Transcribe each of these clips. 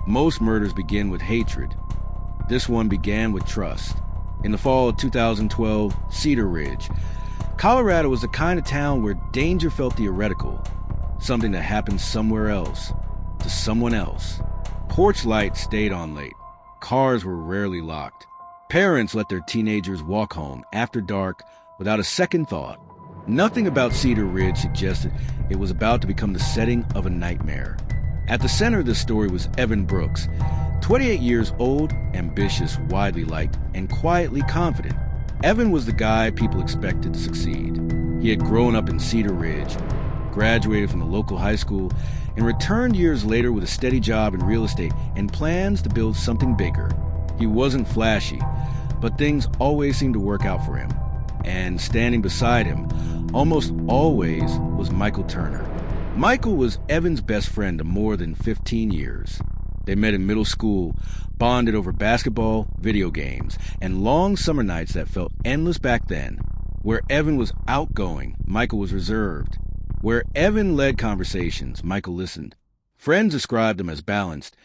Most murders begin with hatred. This one began with trust. In the fall of 2012, Cedar Ridge, Colorado was the kind of town where danger felt theoretical, something that happened somewhere else, to someone else. Porch lights stayed on late. Cars were rarely locked. Parents let their teenagers walk home after dark without a second thought. Nothing about Cedar Ridge suggested it was about to become the setting of a nightmare. At the center of this story was Evan Brooks, 28 years old, ambitious, widely liked, and quietly confident. Evan was the guy people expected to succeed. He had grown up in Cedar Ridge, graduated from the local high school, and returned years later with a steady job in real estate and plans to build something bigger. He wasn't flashy, but things always seemed to work out for him. And standing beside him, almost always, was Michael Turner. Michael was Evan's best friend of more than 15 years. They met in middle school, bonded over basketball, video games, and long summer nights that felt endless back then. Where Evan was outgoing, Michael was reserved. Where Evan led conversations, Michael listened. Friends described them as balanced,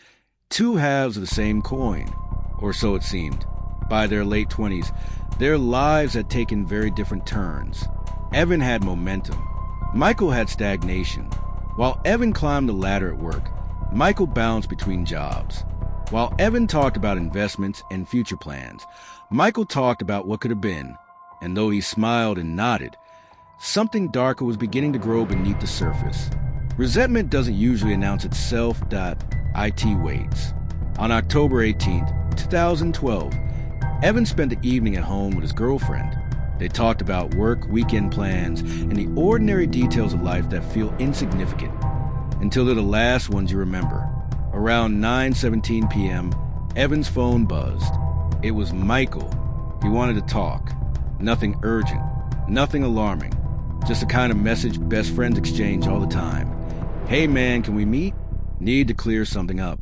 two halves of the same coin, or so it seemed. By their late 20s, their lives had taken very different turns. Evan had momentum. Michael had stagnation. While Evan climbed the ladder at work, Michael bounced between jobs. While Evan talked about investments and future plans, Michael talked about what could have been. And though he smiled and nodded, something darker was beginning to grow beneath the surface. Resentment doesn't usually announce itself. It waits. On October 18, 2012, Evan spent the evening at home with his girlfriend. They talked about work, weekend plans, and the ordinary details of life that feel insignificant, until they're the last ones you remember. Around 9:17 p.m., Evan's phone buzzed. It was Michael. He wanted to talk. Nothing urgent, nothing alarming, just the kind of message best friends exchange all the time. Hey man, can we meet? Need to clear something up.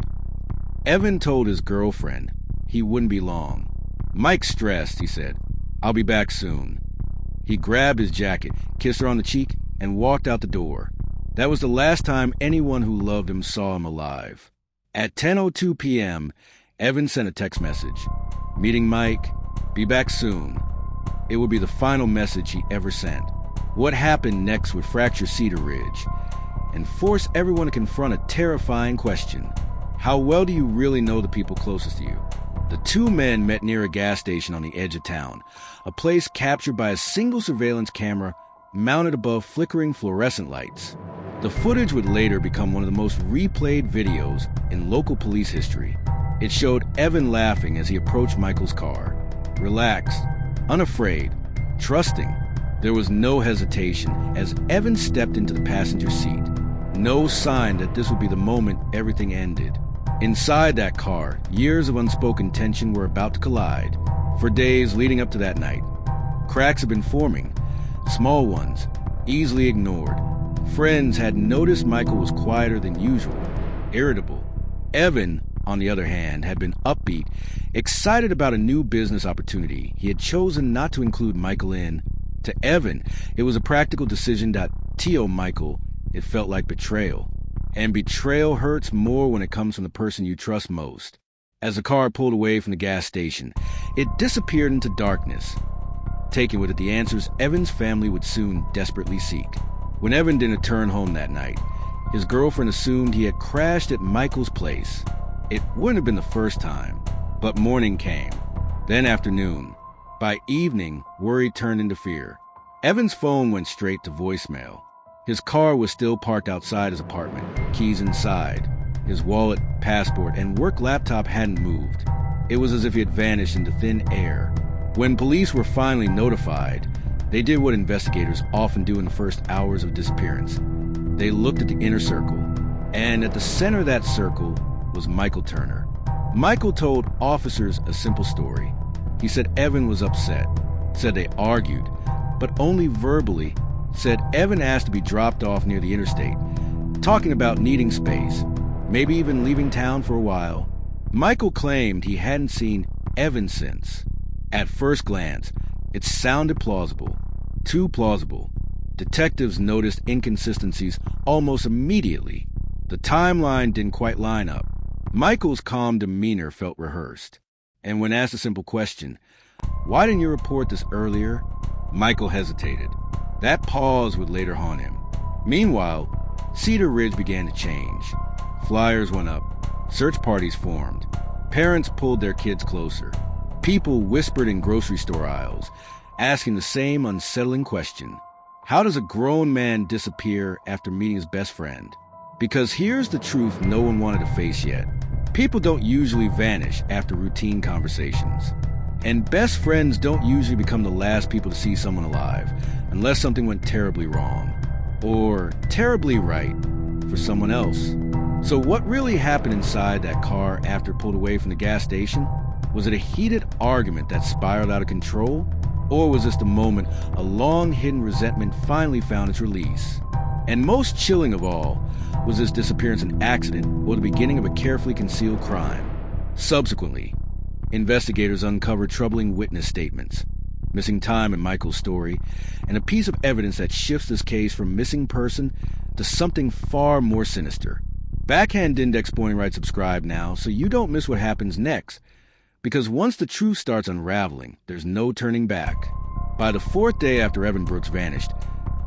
Evan told his girlfriend he wouldn't be long. Mike's stressed, he said. I'll be back soon. He grabbed his jacket, kissed her on the cheek, and walked out the door. That was the last time anyone who loved him saw him alive. At 10:02 p.m., Evan sent a text message. Meeting Mike, be back soon. It would be the final message he ever sent. What happened next would fracture Cedar Ridge and force everyone to confront a terrifying question. How well do you really know the people closest to you? The two men met near a gas station on the edge of town, a place captured by a single surveillance camera mounted above flickering fluorescent lights. The footage would later become one of the most replayed videos in local police history. It showed Evan laughing as he approached Michael's car, relaxed, unafraid, trusting. There was no hesitation as Evan stepped into the passenger seat. No sign that this would be the moment everything ended. Inside that car, years of unspoken tension were about to collide. For days leading up to that night, cracks had been forming, small ones, easily ignored. Friends had noticed Michael was quieter than usual, irritable. Evan, on the other hand, had been upbeat, excited about a new business opportunity he had chosen not to include Michael in. To Evan, it was a practical decision. To Michael, it felt like betrayal. And betrayal hurts more when it comes from the person you trust most. As the car pulled away from the gas station, it disappeared into darkness, taking with it the answers Evan's family would soon desperately seek. When Evan didn't return home that night, his girlfriend assumed he had crashed at Michael's place. It wouldn't have been the first time, but morning came, then afternoon. By evening, worry turned into fear. Evan's phone went straight to voicemail. His car was still parked outside his apartment, keys inside. His wallet, passport, and work laptop hadn't moved. It was as if he had vanished into thin air. When police were finally notified, they did what investigators often do in the first hours of disappearance. They looked at the inner circle, and at the center of that circle was Michael Turner. Michael told officers a simple story. He said Evan was upset, said they argued, but only verbally, said Evan asked to be dropped off near the interstate, talking about needing space, maybe even leaving town for a while. Michael claimed he hadn't seen Evan since. At first glance, it sounded plausible, too plausible. Detectives noticed inconsistencies almost immediately. The timeline didn't quite line up. Michael's calm demeanor felt rehearsed, and when asked a simple question, "Why didn't you report this earlier?" Michael hesitated. That pause would later haunt him. Meanwhile, Cedar Ridge began to change. Flyers went up. Search parties formed. Parents pulled their kids closer. People whispered in grocery store aisles, asking the same unsettling question. How does a grown man disappear after meeting his best friend? Because here's the truth no one wanted to face yet. People don't usually vanish after routine conversations. And best friends don't usually become the last people to see someone alive, unless something went terribly wrong. Or terribly right for someone else. So what really happened inside that car after it pulled away from the gas station? Was it a heated argument that spiraled out of control? Or was this the moment a long-hidden resentment finally found its release? And most chilling of all, was this disappearance an accident or the beginning of a carefully concealed crime? Subsequently, investigators uncovered troubling witness statements, missing time in Michael's story, and a piece of evidence that shifts this case from missing person to something far more sinister. Backhand Index Pointing Right subscribe now so you don't miss what happens next, because once the truth starts unraveling, there's no turning back. By the fourth day after Evan Brooks vanished,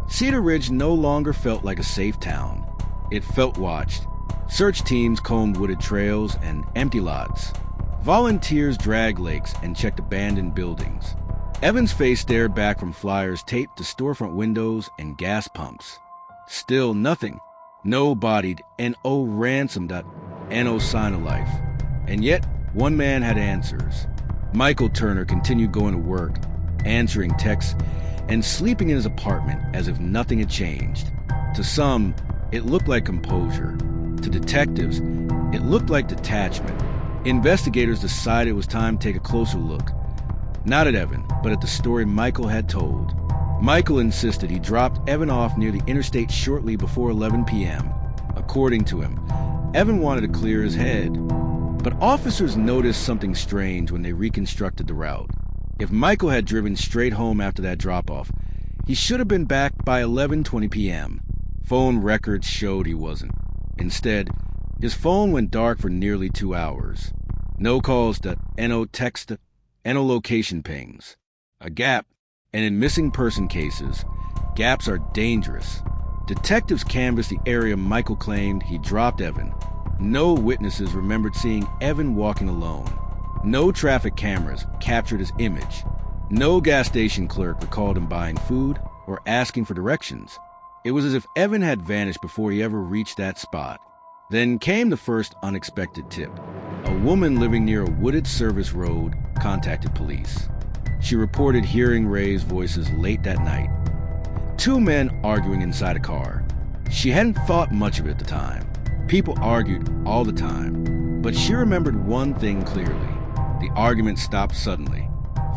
Cedar Ridge no longer felt like a safe town. It felt watched. Search teams combed wooded trails and empty lots. Volunteers dragged lakes and checked abandoned buildings. Evan's face stared back from flyers taped to storefront windows and gas pumps. Still nothing. No bodied, N.O. ransomed, N.O. sign of life. And yet, one man had answers. Michael Turner continued going to work, answering texts, and sleeping in his apartment as if nothing had changed. To some, it looked like composure. To detectives, it looked like detachment. Investigators decided it was time to take a closer look. Not at Evan, but at the story Michael had told. Michael insisted he dropped Evan off near the interstate shortly before 11 p.m. According to him, Evan wanted to clear his head. But officers noticed something strange when they reconstructed the route. If Michael had driven straight home after that drop-off, he should have been back by 11:20 p.m. Phone records showed he wasn't. Instead, his phone went dark for nearly 2 hours. No calls to NO text, NO location pings. A gap, and in missing person cases, gaps are dangerous. Detectives canvassed the area Michael claimed he dropped Evan. No witnesses remembered seeing Evan walking alone. No traffic cameras captured his image. No gas station clerk recalled him buying food or asking for directions. It was as if Evan had vanished before he ever reached that spot. Then came the first unexpected tip. A woman living near a wooded service road contacted police. She reported hearing raised voices late that night. 2 men arguing inside a car. She hadn't thought much of it at the time. People argued all the time. But she remembered one thing clearly. The argument stopped suddenly,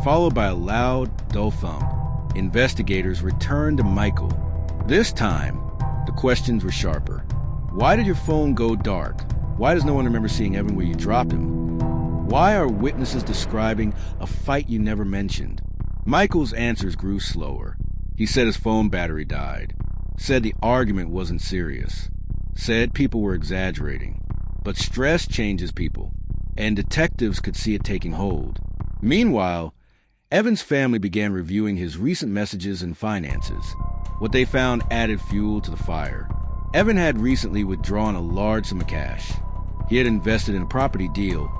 followed by a loud, dull thump. Investigators returned to Michael. This time, the questions were sharper. Why did your phone go dark? Why does no one remember seeing Evan where you dropped him? Why are witnesses describing a fight you never mentioned? Michael's answers grew slower. He said his phone battery died. Said the argument wasn't serious. Said people were exaggerating. But stress changes people, and detectives could see it taking hold. Meanwhile, Evan's family began reviewing his recent messages and finances. What they found added fuel to the fire. Evan had recently withdrawn a large sum of cash. He had invested in a property deal,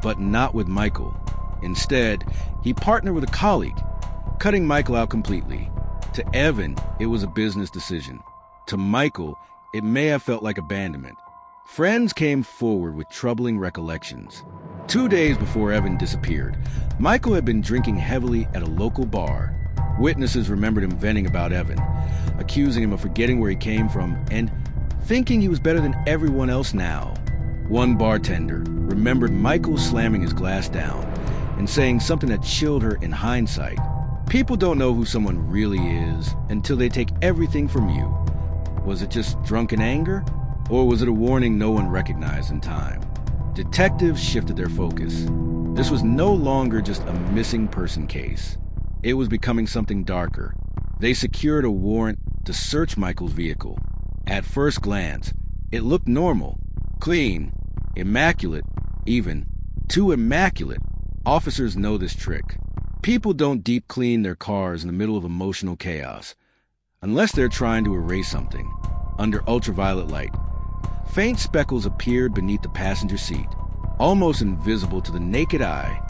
but not with Michael. Instead, he partnered with a colleague, cutting Michael out completely. To Evan, it was a business decision. To Michael, it may have felt like abandonment. Friends came forward with troubling recollections. 2 days before Evan disappeared, Michael had been drinking heavily at a local bar. Witnesses remembered him venting about Evan, accusing him of forgetting where he came from and thinking he was better than everyone else now. One bartender remembered Michael slamming his glass down and saying something that chilled her in hindsight. People don't know who someone really is until they take everything from you. Was it just drunken anger? Or was it a warning no one recognized in time? Detectives shifted their focus. This was no longer just a missing person case. It was becoming something darker. They secured a warrant to search Michael's vehicle. At first glance, it looked normal, clean, Immaculate, even. Too immaculate. Officers know this trick. People don't deep clean their cars in the middle of emotional chaos, unless they're trying to erase something, under ultraviolet light. Faint speckles appeared beneath the passenger seat, almost invisible to the naked eye.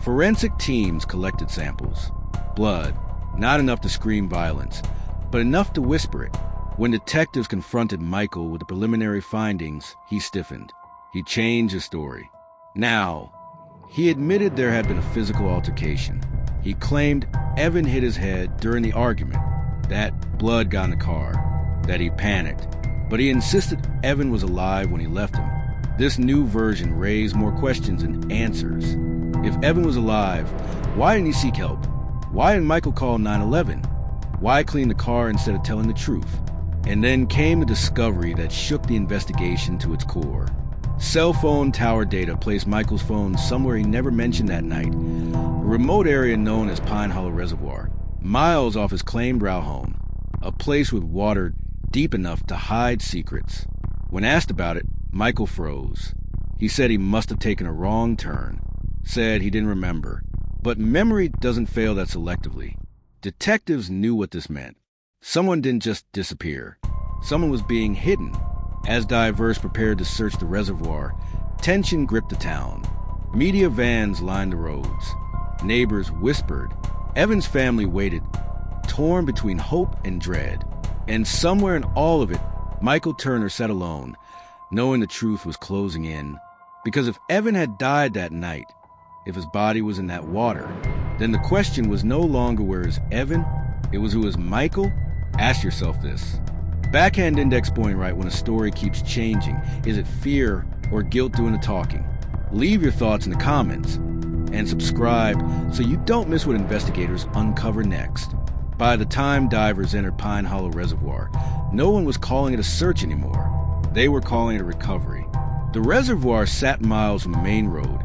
Forensic teams collected samples. Blood, not enough to scream violence, but enough to whisper it. When detectives confronted Michael with the preliminary findings, he stiffened. He changed his story. Now, he admitted there had been a physical altercation. He claimed Evan hit his head during the argument, that blood got in the car, that he panicked. But he insisted Evan was alive when he left him. This new version raised more questions than answers. If Evan was alive, why didn't he seek help? Why didn't Michael call 911? Why clean the car instead of telling the truth? And then came the discovery that shook the investigation to its core. Cell phone tower data placed Michael's phone somewhere he never mentioned that night, a remote area known as Pine Hollow Reservoir, miles off his claimed route home, a place with water deep enough to hide secrets. When asked about it, Michael froze. He said he must have taken a wrong turn, said he didn't remember. But memory doesn't fail that selectively. Detectives knew what this meant. Someone didn't just disappear. Someone was being hidden. As divers prepared to search the reservoir, tension gripped the town. Media vans lined the roads. Neighbors whispered. Evan's family waited, torn between hope and dread. And somewhere in all of it, Michael Turner sat alone, knowing the truth was closing in. Because if Evan had died that night, if his body was in that water, then the question was no longer where is Evan, it was who is Michael? Ask yourself this. Backhand index pointing right when a story keeps changing. Is it fear or guilt doing the talking? Leave your thoughts in the comments and subscribe so you don't miss what investigators uncover next. By the time divers entered Pine Hollow Reservoir, no one was calling it a search anymore. They were calling it a recovery. The reservoir sat miles from the main road,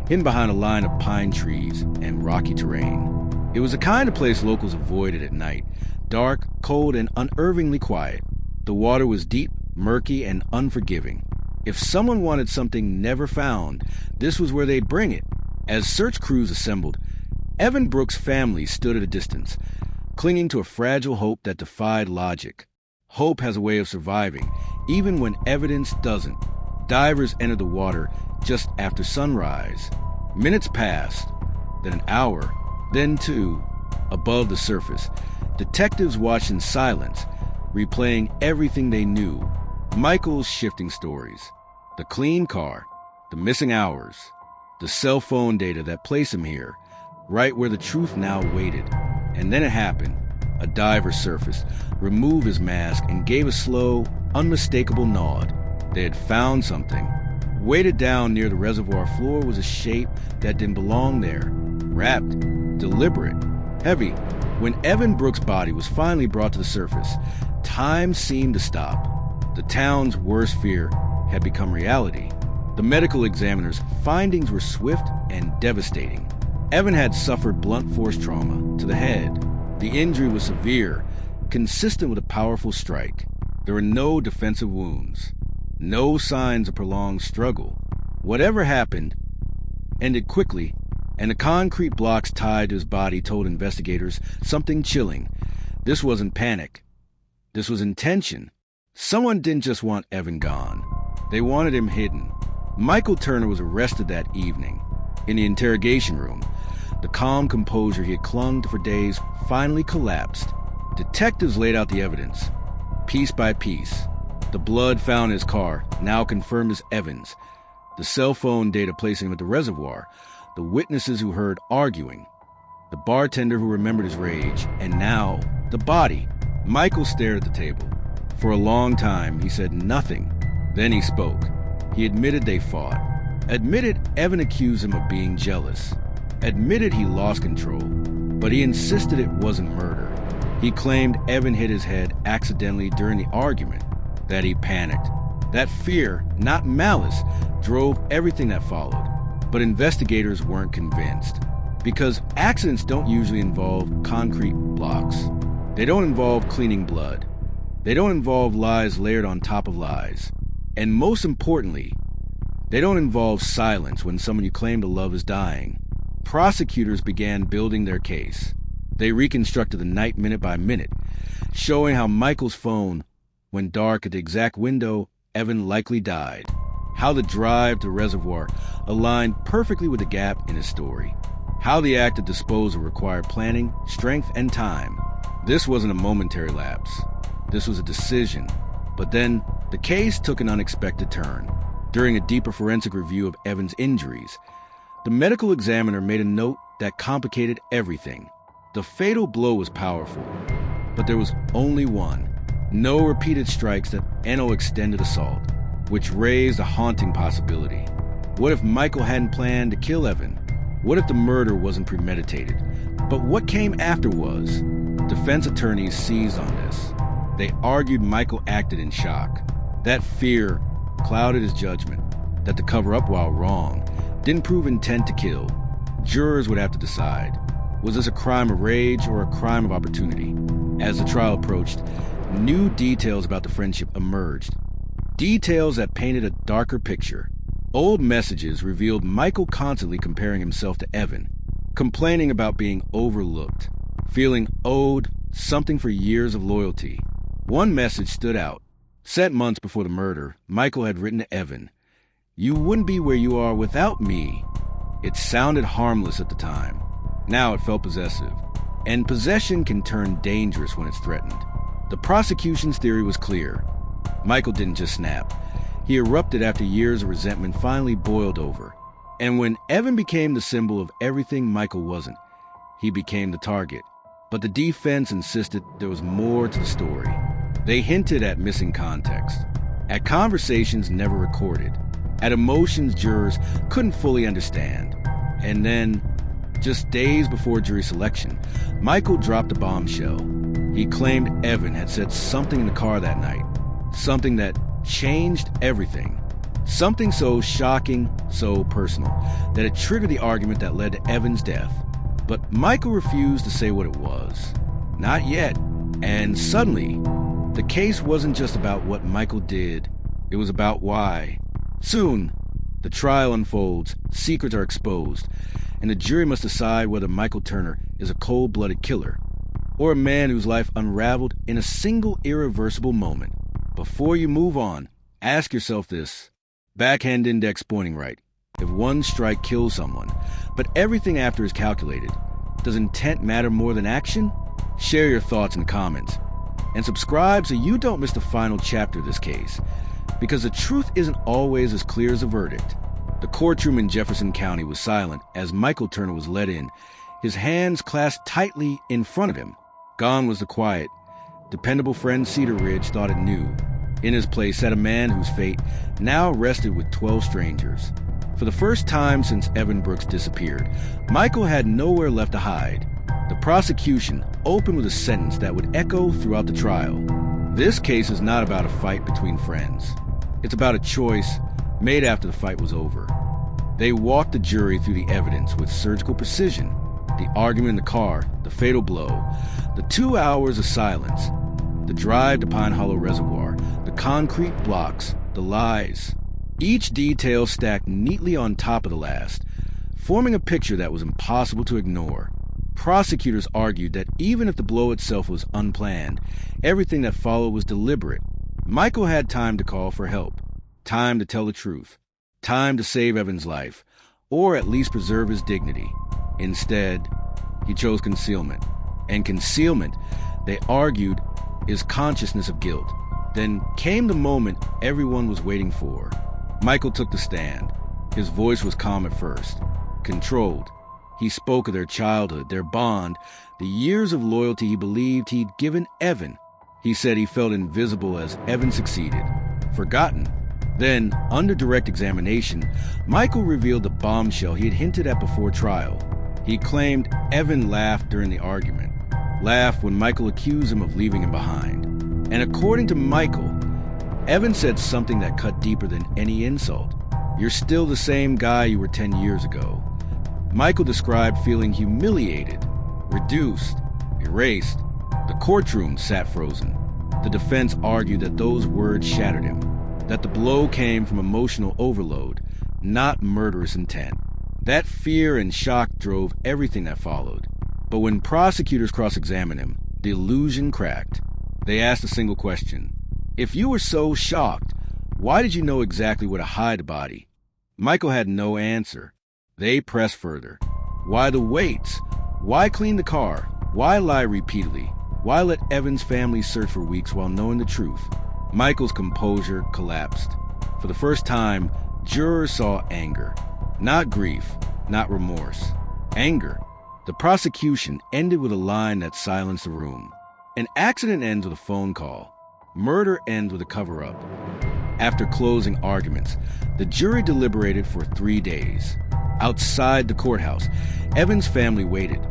hidden behind a line of pine trees and rocky terrain. It was the kind of place locals avoided at night, dark, cold, and unervingly quiet. The water was deep, murky, and unforgiving. If someone wanted something never found, this was where they'd bring it. As search crews assembled, Evan Brooks' family stood at a distance, clinging to a fragile hope that defied logic. Hope has a way of surviving, even when evidence doesn't. Divers entered the water just after sunrise. Minutes passed, then an hour, then two. Above the surface, detectives watched in silence, replaying everything they knew. Michael's shifting stories, the clean car, the missing hours, the cell phone data that placed him here, right where the truth now waited. And then it happened. A diver surfaced, removed his mask, and gave a slow, unmistakable nod. They had found something. Weighted down near the reservoir floor was a shape that didn't belong there. Wrapped, deliberate, heavy. When Evan Brooks' body was finally brought to the surface, time seemed to stop. The town's worst fear had become reality. The medical examiner's findings were swift and devastating. Evan had suffered blunt force trauma to the head. The injury was severe, consistent with a powerful strike. There were no defensive wounds, no signs of prolonged struggle. Whatever happened ended quickly, and the concrete blocks tied to his body told investigators something chilling. This wasn't panic. This was intention. Someone didn't just want Evan gone. They wanted him hidden. Michael Turner was arrested that evening. In the interrogation room, the calm composure he had clung to for days finally collapsed. Detectives laid out the evidence, piece by piece. The blood found in his car now confirmed as Evan's. The cell phone data placing him at the reservoir, the witnesses who heard arguing, the bartender who remembered his rage, and now the body. Michael stared at the table. For a long time, he said nothing. Then he spoke. He admitted they fought. Admitted Evan accused him of being jealous. Admitted he lost control. But he insisted it wasn't murder. He claimed Evan hit his head accidentally during the argument, that he panicked. That fear, not malice, drove everything that followed. But investigators weren't convinced. Because accidents don't usually involve concrete blocks. They don't involve cleaning blood. They don't involve lies layered on top of lies. And most importantly, They don't involve silence when someone you claim to love is dying. Prosecutors began building their case. They reconstructed the night minute by minute, showing how Michael's phone went dark at the exact window Evan likely died, how the drive to the reservoir aligned perfectly with the gap in his story, how the act of disposal required planning, strength, and time. This wasn't a momentary lapse. This was a decision. But then, the case took an unexpected turn. During a deeper forensic review of Evan's injuries, the medical examiner made a note that complicated everything. The fatal blow was powerful, but there was only one. No repeated strikes that end no extended assault, which raised a haunting possibility. What if Michael hadn't planned to kill Evan? What if the murder wasn't premeditated? But what came after was. Defense attorneys seized on this. They argued Michael acted in shock. That fear clouded his judgment, that to cover up while wrong didn't prove intent to kill. Jurors would have to decide. Was this a crime of rage or a crime of opportunity? As the trial approached, new details about the friendship emerged. Details that painted a darker picture. Old messages revealed Michael constantly comparing himself to Evan, complaining about being overlooked, feeling owed something for years of loyalty. One message stood out. Set months before the murder, Michael had written to Evan, "You wouldn't be where you are without me." It sounded harmless at the time. Now it felt possessive. And possession can turn dangerous when it's threatened. The prosecution's theory was clear. Michael didn't just snap. He erupted after years of resentment finally boiled over. And when Evan became the symbol of everything Michael wasn't, he became the target. But the defense insisted there was more to the story. They hinted at missing context, at conversations never recorded, at emotions jurors couldn't fully understand. And then, just days before jury selection, Michael dropped a bombshell. He claimed Evan had said something in the car that night, something that changed everything. Something so shocking, so personal, that it triggered the argument that led to Evan's death. But Michael refused to say what it was. Not yet. And suddenly, the case wasn't just about what Michael did, it was about why. Soon, the trial unfolds, secrets are exposed, and the jury must decide whether Michael Turner is a cold-blooded killer or a man whose life unraveled in a single irreversible moment. Before you move on, ask yourself this. Backhand index pointing right. If one strike kills someone, but everything after is calculated, does intent matter more than action? Share your thoughts in the comments. And subscribe so you don't miss the final chapter of this case. Because the truth isn't always as clear as a verdict. The courtroom in Jefferson County was silent as Michael Turner was led in, his hands clasped tightly in front of him. Gone was the quiet. Dependable friend Cedar Ridge thought it knew. In his place sat a man whose fate now rested with 12 strangers. For the first time since Evan Brooks disappeared, Michael had nowhere left to hide. The prosecution opened with a sentence that would echo throughout the trial. This case is not about a fight between friends. It's about a choice made after the fight was over. They walked the jury through the evidence with surgical precision. The argument in the car, the fatal blow, the 2 hours of silence, the drive to Pine Hollow Reservoir, the concrete blocks, the lies. Each detail stacked neatly on top of the last, forming a picture that was impossible to ignore. Prosecutors argued that even if the blow itself was unplanned, everything that followed was deliberate. Michael had time to call for help, time to tell the truth, time to save Evan's life, or at least preserve his dignity. Instead, he chose concealment. And concealment, they argued, is consciousness of guilt. Then came the moment everyone was waiting for. Michael took the stand. His voice was calm at first, controlled. He spoke of their childhood, their bond, the years of loyalty he believed he'd given Evan. He said he felt invisible as Evan succeeded, forgotten. Then, under direct examination, Michael revealed the bombshell he had hinted at before trial. He claimed Evan laughed during the argument, laughed when Michael accused him of leaving him behind. And according to Michael, Evan said something that cut deeper than any insult. "You're still the same guy you were 10 years ago." Michael described feeling humiliated, reduced, erased. The courtroom sat frozen. The defense argued that those words shattered him, that the blow came from emotional overload, not murderous intent. That fear and shock drove everything that followed. But when prosecutors cross-examined him, the illusion cracked. They asked a single question. If you were so shocked, why did you know exactly where to hide the body? Michael had no answer. They pressed further. Why the weights? Why clean the car? Why lie repeatedly? Why let Evan's family search for weeks while knowing the truth? Michael's composure collapsed. For the first time, jurors saw anger. Not grief, not remorse. Anger. The prosecution ended with a line that silenced the room. An accident ends with a phone call. Murder ends with a cover-up. After closing arguments, the jury deliberated for 3 days. Outside the courthouse, Evan's family waited,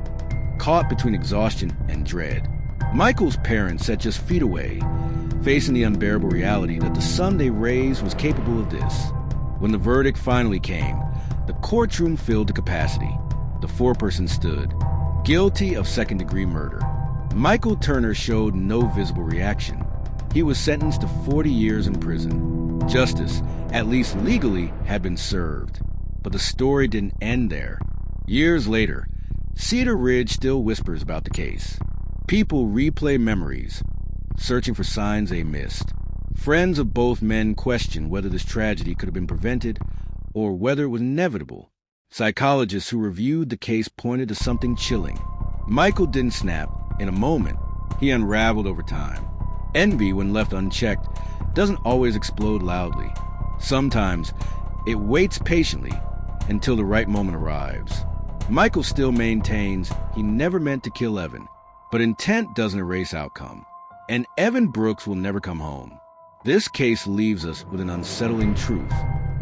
caught between exhaustion and dread. Michael's parents sat just feet away, facing the unbearable reality that the son they raised was capable of this. When the verdict finally came, the courtroom filled to capacity. The foreperson stood, guilty of second-degree murder. Michael Turner showed no visible reaction. He was sentenced to 40 years in prison. Justice, at least legally, had been served. But the story didn't end there. Years later, Cedar Ridge still whispers about the case. People replay memories, searching for signs they missed. Friends of both men question whether this tragedy could have been prevented or whether it was inevitable. Psychologists who reviewed the case pointed to something chilling. Michael didn't snap. In a moment, he unraveled over time. Envy, when left unchecked, doesn't always explode loudly. Sometimes, it waits patiently until the right moment arrives. Michael still maintains he never meant to kill Evan, but intent doesn't erase outcome. And Evan Brooks will never come home. This case leaves us with an unsettling truth.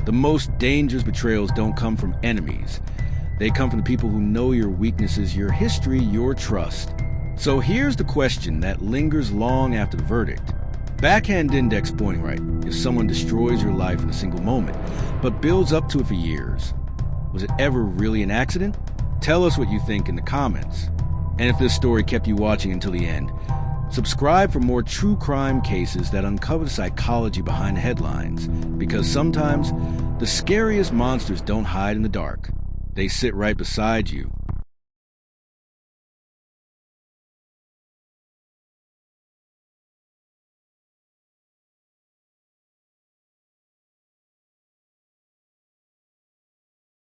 The most dangerous betrayals don't come from enemies. They come from the people who know your weaknesses, your history, your trust. So here's the question that lingers long after the verdict. Backhand index pointing right if someone destroys your life in a single moment, but builds up to it for years. Was it ever really an accident? Tell us what you think in the comments. And if this story kept you watching until the end, subscribe for more true crime cases that uncover the psychology behind the headlines, because sometimes the scariest monsters don't hide in the dark. They sit right beside you,